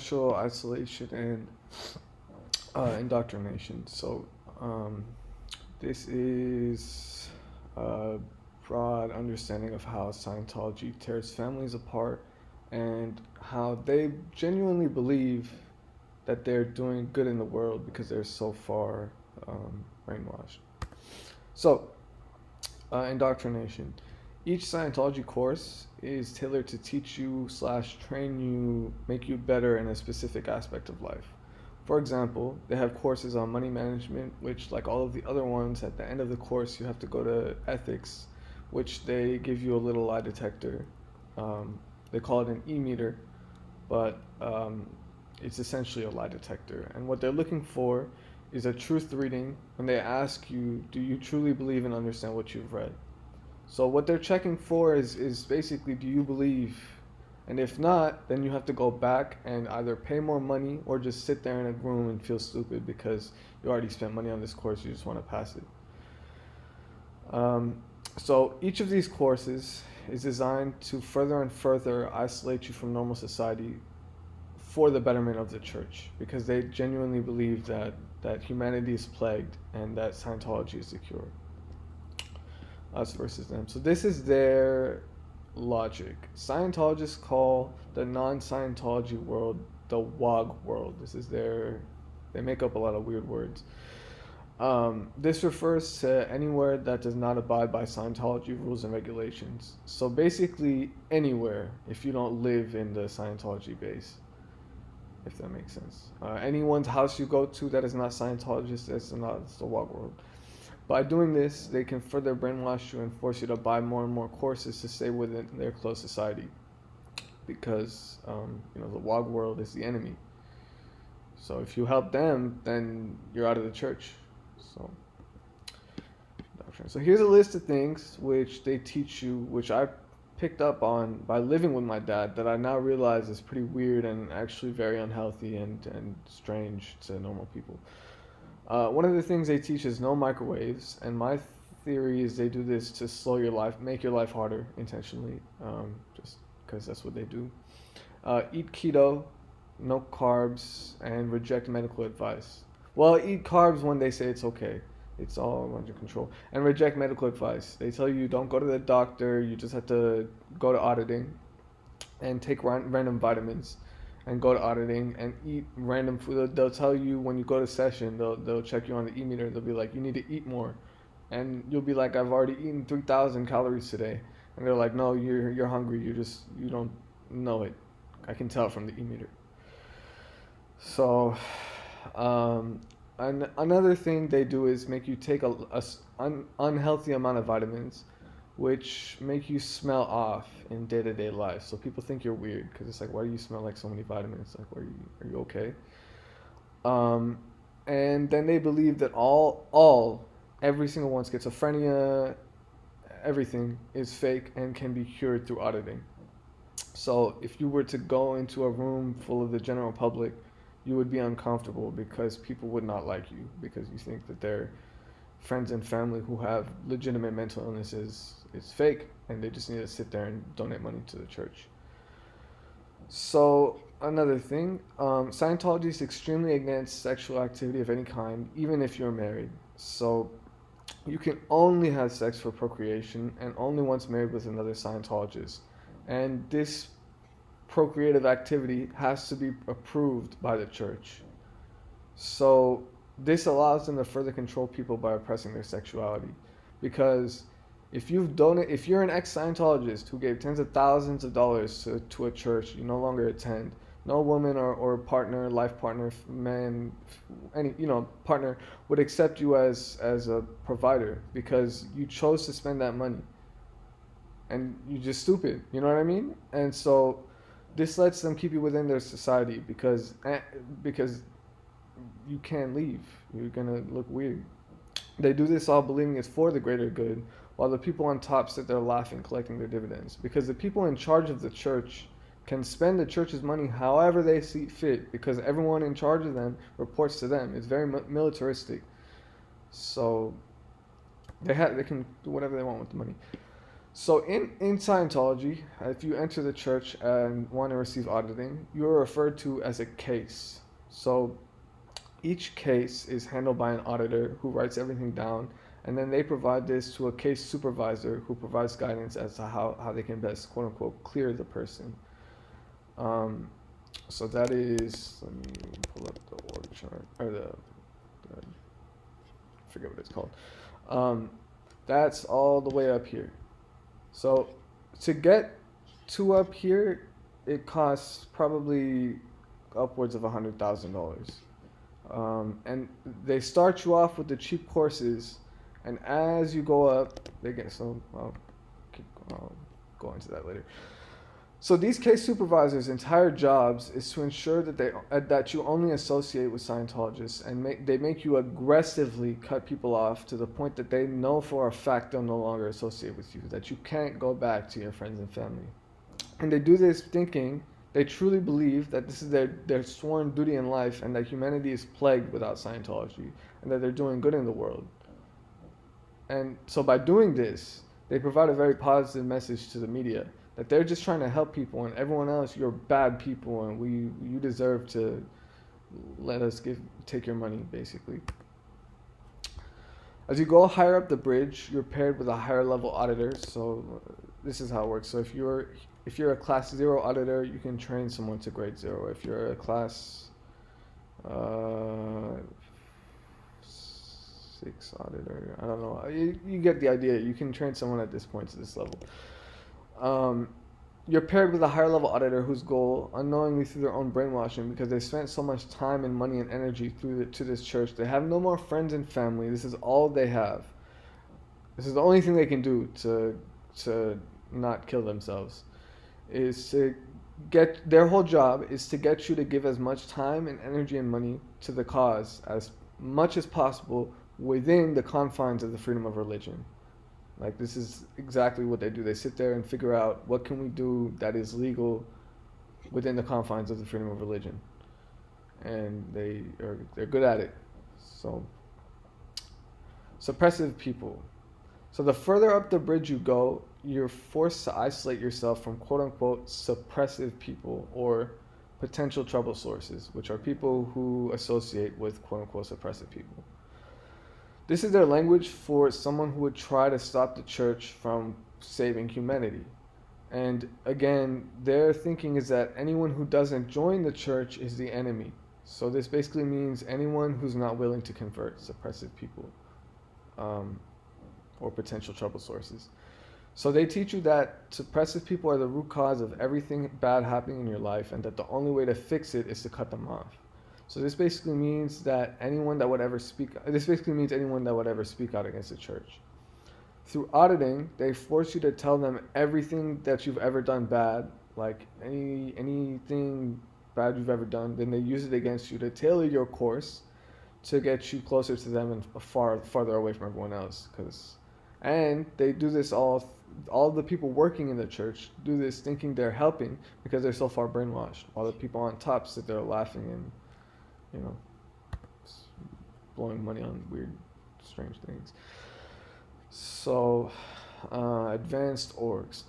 social isolation and indoctrination. Um, this is a broad understanding of how Scientology tears families apart and how they genuinely believe that they're doing good in the world because they're so far brainwashed. So, indoctrination. Each Scientology course is tailored to teach you slash train you, make you better in a specific aspect of life. For example, they have courses on money management, which, like all of the other ones, at the end of the course, you have to go to ethics, which they give you a little lie detector. Um, they call it an e-meter, but it's essentially a lie detector. And what they're looking for is a truth reading when they ask you, do you truly believe and understand what you've read? So what they're checking for is basically, do you believe? And if not, then you have to go back and either pay more money or just sit there in a room and feel stupid because you already spent money on this course, you just want to pass it. So each of these courses is designed to further and further isolate you from normal society for the betterment of the church because they genuinely believe that humanity is plagued and that Scientology is the cure. Us versus them. So this is their logic. Scientologists call the non-Scientology world the WOG world. This is their. They make up a lot of weird words. This refers to anywhere that does not abide by Scientology rules and regulations. So basically, anywhere if you don't live in the Scientology base, if that makes sense. Anyone's house you go to that is not Scientologist, it's the WOG world. By doing this, they can further brainwash you and force you to buy more and more courses to stay within their close society. Because the WOG world is the enemy. So if you help them, then you're out of the church. So, here's a list of things which they teach you, which I picked up on by living with my dad, that I now realize is pretty weird and actually very unhealthy and strange to normal people. One of the things they teach is no microwaves, and my theory is they do this to slow your life, make your life harder intentionally, just because that's what they do. Eat keto, no carbs, and reject medical advice. Well, eat carbs when they say it's okay. It's all under control. And reject medical advice. They tell you don't go to the doctor, you just have to go to auditing and take random vitamins and go to auditing and eat random food. They'll tell you when you go to session, they'll check you on the e-meter. They'll be like, you need to eat more. And you'll be like, I've already eaten 3,000 calories today. And they're like, no, you're hungry. You don't know it. I can tell from the e-meter. So, another thing they do is make you take unhealthy amount of vitamins, which make you smell off in day-to-day life. So people think you're weird because it's like, why do you smell like so many vitamins? Like, are you okay? Um, and then they believe that every single one, schizophrenia, everything is fake and can be cured through auditing. So if you were to go into a room full of the general public, you would be uncomfortable because people would not like you because you think that they're friends and family who have legitimate mental illnesses is fake and they just need to sit there and donate money to the church. So another thing, Scientology is extremely against sexual activity of any kind, even if you're married. So you can only have sex for procreation and only once married with another Scientologist. And this procreative activity has to be approved by the church. So this allows them to further control people by oppressing their sexuality. Because if you're an ex-Scientologist who gave tens of thousands of dollars to a church you no longer attend, no woman or partner, life partner, man, any partner would accept you as a provider because you chose to spend that money, and you're just stupid. You know what I mean? And so this lets them keep you within their society because you can't leave. You're gonna look weird. They do this all believing it's for the greater good, while the people on top sit there laughing, collecting their dividends. Because the people in charge of the church can spend the church's money however they see fit, because everyone in charge of them reports to them. It's very militaristic. So they can do whatever they want with the money. So in Scientology, if you enter the church and want to receive auditing, you're referred to as a case. So each case is handled by an auditor who writes everything down, and then they provide this to a case supervisor who provides guidance as to how they can best, quote unquote, clear the person. Um, so that is, let me pull up the org chart, or I forget what it's called. Um, that's all the way up here. So to get to up here, it costs probably upwards of $100,000. And they start you off with the cheap courses, and as you go up, they get so I'll go into that later. So these case supervisors' entire jobs is to ensure that that you only associate with Scientologists, and they make you aggressively cut people off to the point that they know for a fact they'll no longer associate with you, that you can't go back to your friends and family. And they do this thinking, they truly believe that this is their sworn duty in life, and that humanity is plagued without Scientology, and that they're doing good in the world. And so by doing this, they provide a very positive message to the media that they're just trying to help people, and everyone else, you're bad people, and you deserve to let us take your money, basically. As you go higher up the bridge, you're paired with a higher level auditor. So this is how it works. So if you're a class 0 auditor, you can train someone to grade 0. If you're a class 6 auditor, I don't know. You get the idea. You can train someone at this point to this level. You're paired with a higher level auditor whose goal, unknowingly through their own brainwashing, because they spent so much time and money and energy to this church, they have no more friends and family. This is all they have. This is the only thing they can do to not kill themselves. Is to get their whole job is to get you to give as much time and energy and money to the cause as much as possible within the confines of the freedom of religion. Like, this is exactly what they do. They sit there and figure out what can we do that is legal within the confines of the freedom of religion, and they're good at it. So suppressive people. So the further up the bridge you go, you're forced to isolate yourself from quote unquote suppressive people or potential trouble sources, which are people who associate with quote unquote suppressive people. This is their language for someone who would try to stop the church from saving humanity. And again, their thinking is that anyone who doesn't join the church is the enemy. So this basically means anyone who's not willing to convert, suppressive people, or potential trouble sources. So they teach you that suppressive people are the root cause of everything bad happening in your life, and that the only way to fix it is to cut them off. So this basically means anyone that would ever speak out against the church. Through auditing, they force you to tell them everything that you've ever done bad, like anything bad you've ever done. Then they use it against you to tailor your course to get you closer to them and farther away from everyone else. And they do this all the people working in the church do this thinking they're helping because they're so far brainwashed. While the people on top sit there laughing and blowing money on weird, strange things. So, advanced orgs.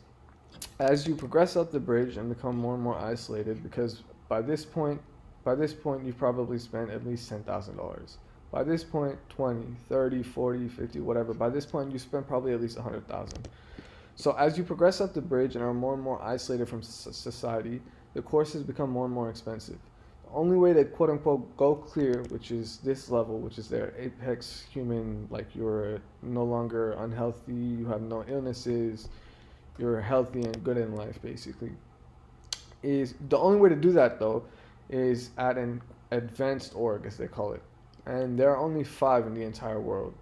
As you progress up the bridge and become more and more isolated, because by this point you've probably spent at least $10,000. By this point, 20, 30, 40, 50, whatever. By this point, you spent probably at least 100,000. So as you progress up the bridge and are more and more isolated from society, the courses become more and more expensive. Only way to quote unquote go clear, which is this level, which is their apex human, like you're no longer unhealthy, you have no illnesses, you're healthy and good in life, basically. Is the only way to do that though is at an advanced org, as they call it, and there are only 5 in the entire world,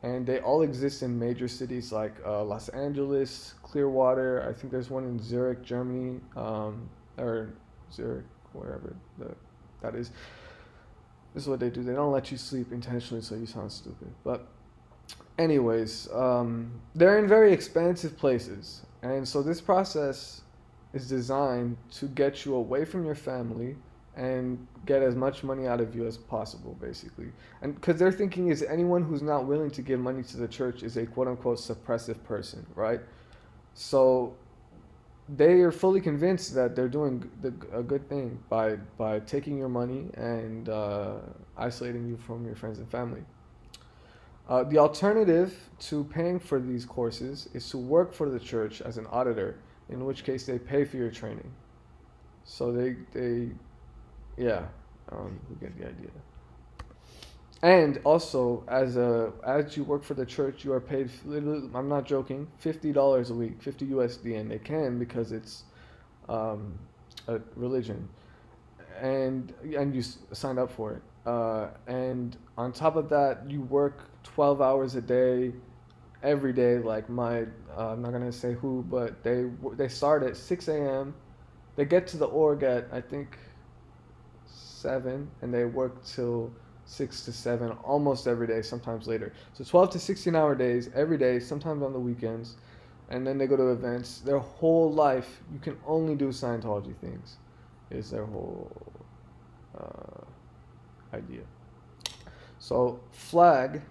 and they all exist in major cities like Los Angeles, Clearwater. I think there's one in Zurich, Germany, or Zurich, wherever that is. This is what they do. They don't let you sleep intentionally so you sound stupid. But anyways, they're in very expensive places. And so this process is designed to get you away from your family and get as much money out of you as possible, basically. And because their thinking is anyone who's not willing to give money to the church is a quote-unquote suppressive person, right? So they are fully convinced that they're doing a good thing by taking your money and isolating you from your friends and family. The alternative to paying for these courses is to work for the church as an auditor, in which case they pay for your training. So they yeah, you get the idea. And also, as you work for the church, you are paid. Literally, I'm not joking. $50 a week, 50 USD, and they can because it's um, a religion, and you signed up for it. And on top of that, you work 12 hours a day, every day. Like I'm not gonna say who, but they start at 6 a.m. They get to the org at I think 7, and they work till 6 to 7 almost every day, sometimes later. So 12 to 16-hour days every day, sometimes on the weekends, and then they go to events. Their whole life, you can only do Scientology things, is their whole idea. So Flag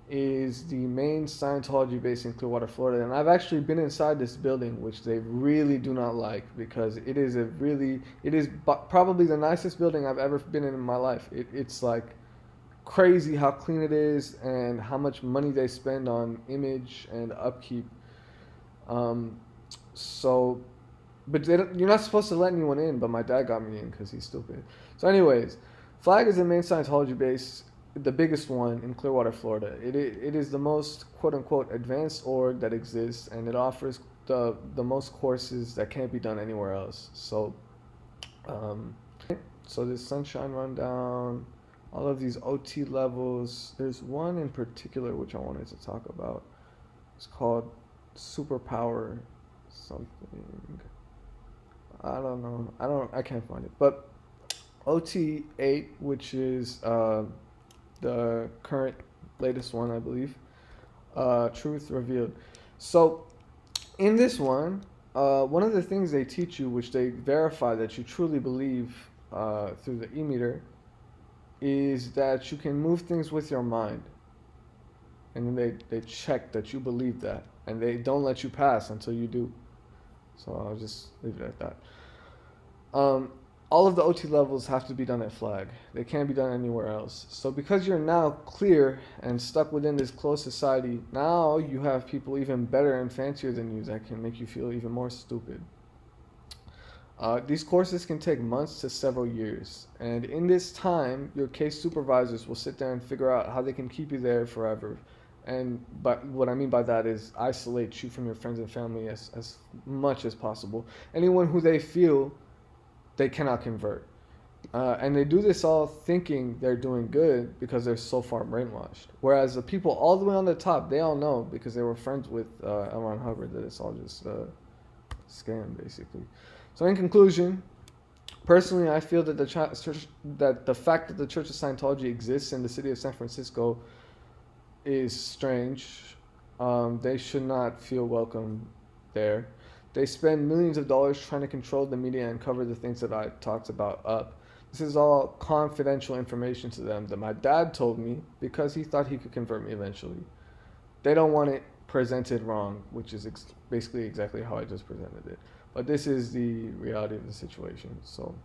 is the main Scientology base in Clearwater, Florida, and I've actually been inside this building, which they really do not like because it is probably the nicest building I've ever been in my life. It's like crazy how clean it is and how much money they spend on image and upkeep. Um, so, but you're not supposed to let anyone in, but my dad got me in because he's stupid. So, anyways, Flag is the main Scientology base, the biggest one in Clearwater, Florida. It is the most quote unquote advanced org that exists, and it offers the most courses that can't be done anywhere else. So, um, so this Sunshine Rundown, all of these OT levels. There's one in particular which I wanted to talk about. It's called Superpower something. I don't know. I can't find it. But OT8, which is the current latest one, I believe. Truth Revealed. So in this one of the things they teach you, which they verify that you truly believe through the e-meter, is that you can move things with your mind. And then they check that you believe that. And they don't let you pass until you do. So I'll just leave it at that. Um, all of the OT levels have to be done at Flag. They can't be done anywhere else. So because you're now clear and stuck within this closed society, now you have people even better and fancier than you that can make you feel even more stupid. These courses can take months to several years, and in this time, your case supervisors will sit there and figure out how they can keep you there forever. And but what I mean by that is isolate you from your friends and family as much as possible. Anyone who they feel they cannot convert. And they do this all thinking they're doing good because they're so far brainwashed. Whereas the people all the way on the top, they all know because they were friends with L. Ron Hubbard that it's all just a scam, basically. So in conclusion, personally, I feel that the fact that the Church of Scientology exists in the city of San Francisco is strange. They should not feel welcome there. They spend millions of dollars trying to control the media and cover the things that I talked about up. This is all confidential information to them that my dad told me because he thought he could convert me eventually. They don't want it presented wrong, which is basically exactly how I just presented it. But this is the reality of the situation. So